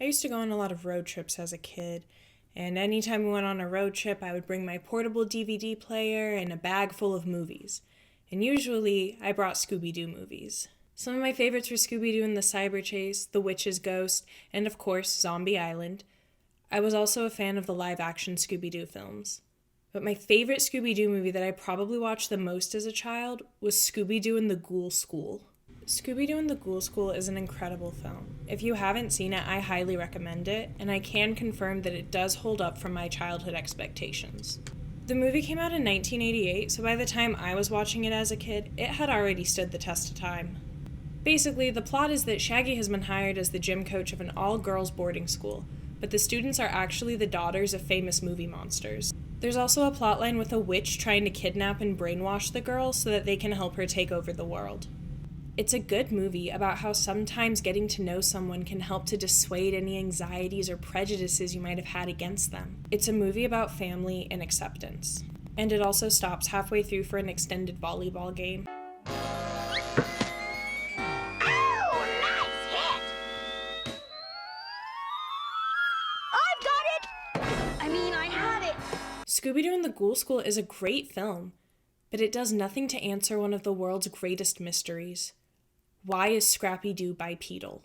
I used to go on a lot of road trips as a kid, and anytime we went on a road trip, I would bring my portable DVD player and a bag full of movies. And usually, I brought Scooby-Doo movies. Some of my favorites were Scooby-Doo and the Cyber Chase, The Witch's Ghost, and of course, Zombie Island. I was also a fan of the live-action Scooby-Doo films. But my favorite Scooby-Doo movie that I probably watched the most as a child was Scooby-Doo and the Ghoul School. Scooby-Doo and the Ghoul School is an incredible film. If you haven't seen it, I highly recommend it, and I can confirm that it does hold up from my childhood expectations. The movie came out in 1988, so by the time I was watching it as a kid, it had already stood the test of time. Basically, the plot is that Shaggy has been hired as the gym coach of an all-girls boarding school, but the students are actually the daughters of famous movie monsters. There's also a plotline with a witch trying to kidnap and brainwash the girl so that they can help her take over the world. It's a good movie about how sometimes getting to know someone can help to dissuade any anxieties or prejudices you might have had against them. It's a movie about family and acceptance. And it also stops halfway through for an extended volleyball game. Scooby-Doo and the Ghoul School is a great film, but it does nothing to answer one of the world's greatest mysteries. Why is Scrappy-Doo bipedal?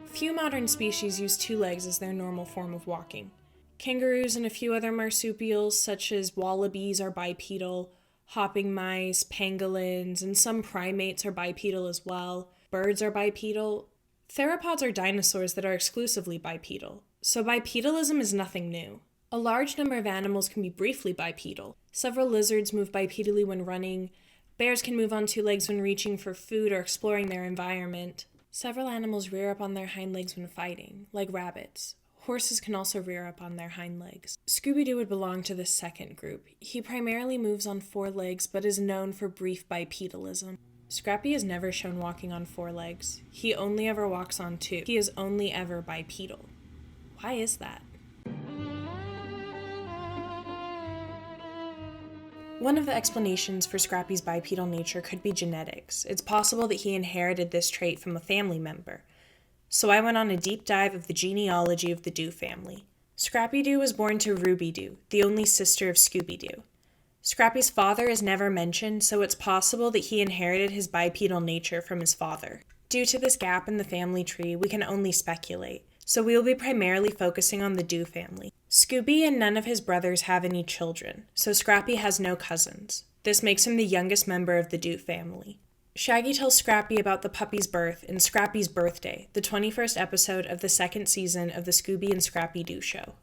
Few modern species use two legs as their normal form of walking. Kangaroos and a few other marsupials, such as wallabies, are bipedal. Hopping mice, pangolins, and some primates are bipedal as well. Birds are bipedal. Theropods are dinosaurs that are exclusively bipedal. So bipedalism is nothing new. A large number of animals can be briefly bipedal. Several lizards move bipedally when running. Bears can move on two legs when reaching for food or exploring their environment. Several animals rear up on their hind legs when fighting, like rabbits. Horses can also rear up on their hind legs. Scooby-Doo would belong to the second group. He primarily moves on four legs, but is known for brief bipedalism. Scrappy is never shown walking on four legs. He only ever walks on two. He is only ever bipedal. Why is that? One of the explanations for Scrappy's bipedal nature could be genetics. It's possible that he inherited this trait from a family member. So I went on a deep dive of the genealogy of the Doo family. Scrappy-Doo was born to Ruby-Doo, the only sister of Scooby-Doo. Scrappy's father is never mentioned, so it's possible that he inherited his bipedal nature from his father. Due to this gap in the family tree, we can only speculate, so we will be primarily focusing on the Doo family. Scooby and none of his brothers have any children, so Scrappy has no cousins. This makes him the youngest member of the Doo family. Shaggy tells Scrappy about the puppy's birth in Scrappy's Birthday, the 21st episode of the second season of the Scooby and Scrappy-Doo show.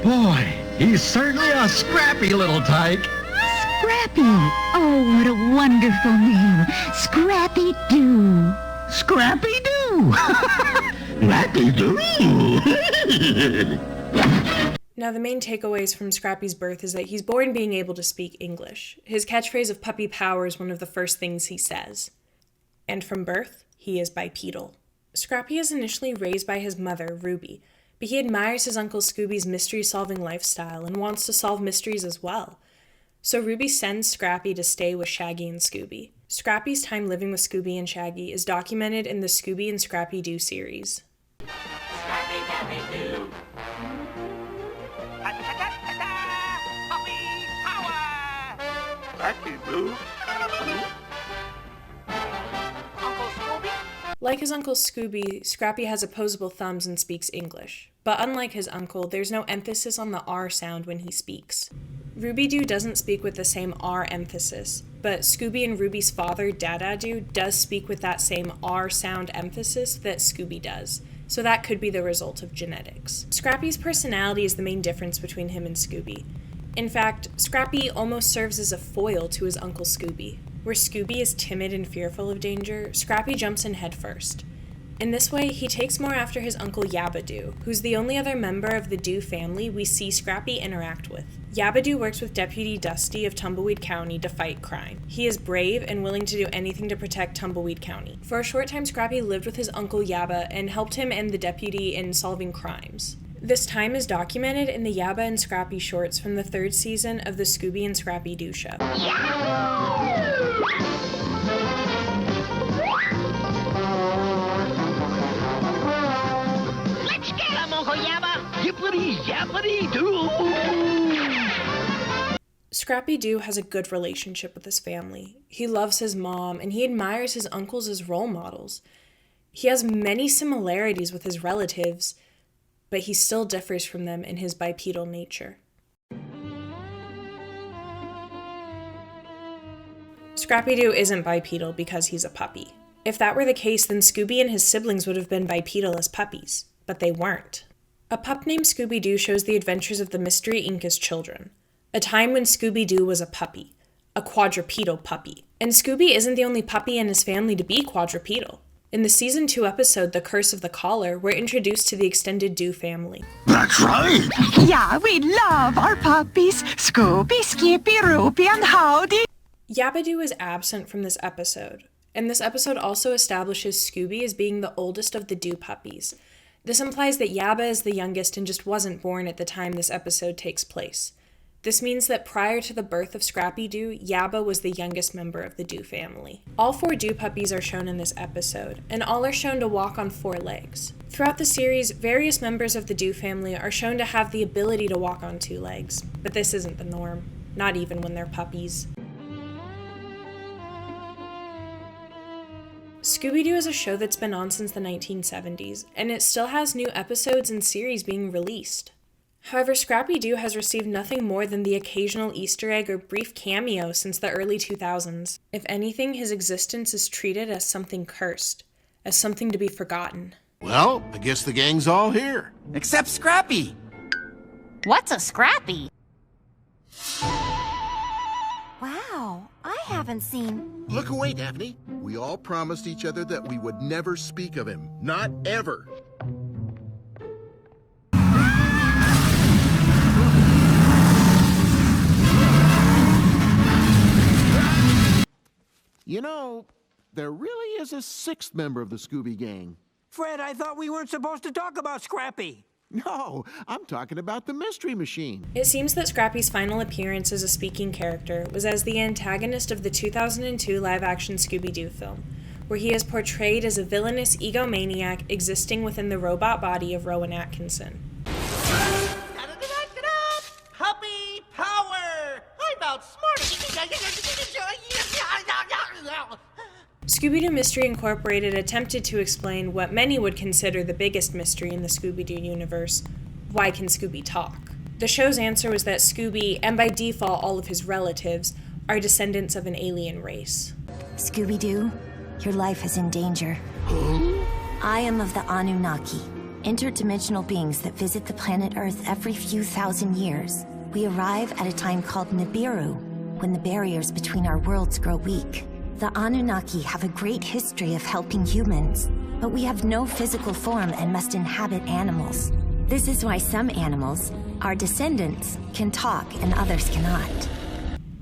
Boy, he's certainly a scrappy little tyke. Scrappy! Oh, what a wonderful name. Scrappy-Doo. Scrappy-Doo! Scrappy-Doo! Now, the main takeaways from Scrappy's birth is that he's born being able to speak English. His catchphrase of puppy power is one of the first things he says. And from birth, he is bipedal. Scrappy is initially raised by his mother, Ruby, but he admires his Uncle Scooby's mystery-solving lifestyle and wants to solve mysteries as well. So Ruby sends Scrappy to stay with Shaggy and Scooby. Scrappy's time living with Scooby and Shaggy is documented in the Scooby and Scrappy-Doo series. Scrappy-Doo. Puppy power! Scrappy-Doo? Like his Uncle Scooby, Scrappy has opposable thumbs and speaks English. But unlike his uncle, there's no emphasis on the R sound when he speaks. Ruby-Doo doesn't speak with the same R emphasis, but Scooby and Ruby's father, Dada-Doo, does speak with that same R sound emphasis that Scooby does, so that could be the result of genetics. Scrappy's personality is the main difference between him and Scooby. In fact, Scrappy almost serves as a foil to his Uncle Scooby. Where Scooby is timid and fearful of danger, Scrappy jumps in head first. In this way, he takes more after his uncle Yabba-Doo, who's the only other member of the Doo family we see Scrappy interact with. Yabba-Doo works with Deputy Dusty of Tumbleweed County to fight crime. He is brave and willing to do anything to protect Tumbleweed County. For a short time, Scrappy lived with his uncle Yabba and helped him and the deputy in solving crimes. This time is documented in the Yabba and Scrappy shorts from the 3rd season of the Scooby and Scrappy-Doo show. Let's get him, Uncle Yabba! Yippity-yappity-doo! Scrappy-Doo has a good relationship with his family. He loves his mom, and he admires his uncles as role models. He has many similarities with his relatives, but he still differs from them in his bipedal nature. Scrappy-Doo isn't bipedal because he's a puppy. If that were the case, then Scooby and his siblings would have been bipedal as puppies, but they weren't. A pup named Scooby-Doo shows the adventures of the Mystery Inca's children, a time when Scooby-Doo was a puppy, a quadrupedal puppy. And Scooby isn't the only puppy in his family to be quadrupedal. In the Season 2 episode, The Curse of the Collar, we're introduced to the extended Doo family. That's right! Yeah, we love our puppies. Scooby, Skippy, Roopy, and Howdy. Yabba-Doo is absent from this episode, and this episode also establishes Scooby as being the oldest of the Doo puppies. This implies that Yabba is the youngest and just wasn't born at the time this episode takes place. This means that prior to the birth of Scrappy-Doo, Yabba was the youngest member of the Doo family. All 4 Doo puppies are shown in this episode, and all are shown to walk on 4 legs. Throughout the series, various members of the Doo family are shown to have the ability to walk on 2 legs, but this isn't the norm, not even when they're puppies. Scooby-Doo is a show that's been on since the 1970s, and it still has new episodes and series being released. However, Scrappy-Doo has received nothing more than the occasional Easter egg or brief cameo since the early 2000s. If anything, his existence is treated as something cursed, as something to be forgotten. Well, I guess the gang's all here. Except Scrappy! What's a Scrappy? Wow, I haven't seen... Look away, Daphne. We all promised each other that we would never speak of him. Not ever. You know, there really is a 6th member of the Scooby Gang. Fred, I thought we weren't supposed to talk about Scrappy. No, I'm talking about the Mystery Machine. It seems that Scrappy's final appearance as a speaking character was as the antagonist of the 2002 live-action Scooby-Doo film, where he is portrayed as a villainous egomaniac existing within the robot body of Rowan Atkinson. Puppy power! I'm outsmarted! Scooby-Doo Mystery Incorporated attempted to explain what many would consider the biggest mystery in the Scooby-Doo universe: why can Scooby talk? The show's answer was that Scooby, and by default all of his relatives, are descendants of an alien race. Scooby-Doo, your life is in danger. I am of the Anunnaki, interdimensional beings that visit the planet Earth every few thousand years. We arrive at a time called Nibiru, when the barriers between our worlds grow weak. The Anunnaki have a great history of helping humans, but we have no physical form and must inhabit animals. This is why some animals, our descendants, can talk and others cannot.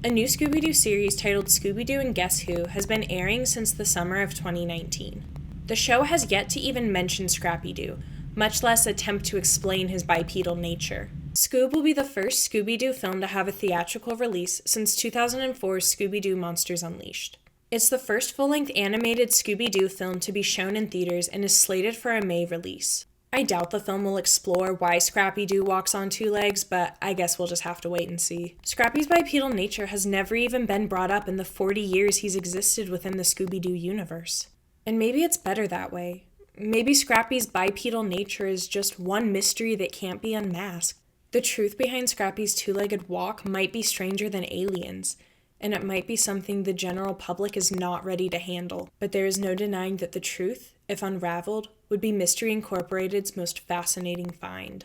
A new Scooby-Doo series titled Scooby-Doo and Guess Who has been airing since the summer of 2019. The show has yet to even mention Scrappy-Doo, much less attempt to explain his bipedal nature. Scoob will be the first Scooby-Doo film to have a theatrical release since 2004's Scooby-Doo Monsters Unleashed. It's the first full-length animated Scooby-Doo film to be shown in theaters and is slated for a May release. I doubt the film will explore why Scrappy-Doo walks on 2 legs, but I guess we'll just have to wait and see. Scrappy's bipedal nature has never even been brought up in the 40 years he's existed within the Scooby-Doo universe. And maybe it's better that way. Maybe Scrappy's bipedal nature is just one mystery that can't be unmasked. The truth behind Scrappy's 2-legged walk might be stranger than aliens, and it might be something the general public is not ready to handle. But there is no denying that the truth, if unraveled, would be Mystery Incorporated's most fascinating find.